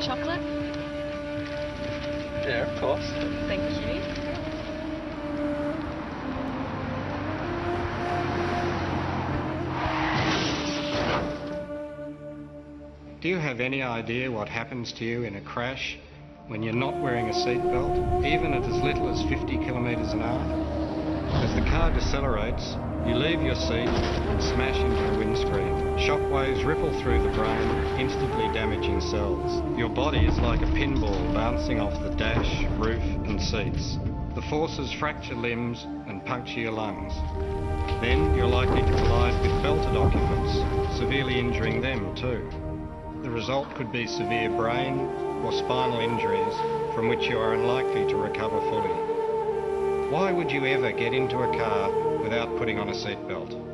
chocolate? Yeah, of course. Thank you. Do you have any idea what happens to you in a crash when you're not wearing a seatbelt, even at as little as 50 kilometres an hour? As the car decelerates, you leave your seat and smash into the windscreen. Shockwaves ripple through the brain, instantly damaging cells. Your body is like a pinball bouncing off the dash, roof and seats. The forces fracture limbs and puncture your lungs. Then you're likely to collide with belted occupants, severely injuring them too. The result could be severe brain or spinal injuries from which you are unlikely to recover fully. Why would you ever get into a car without putting on a seatbelt?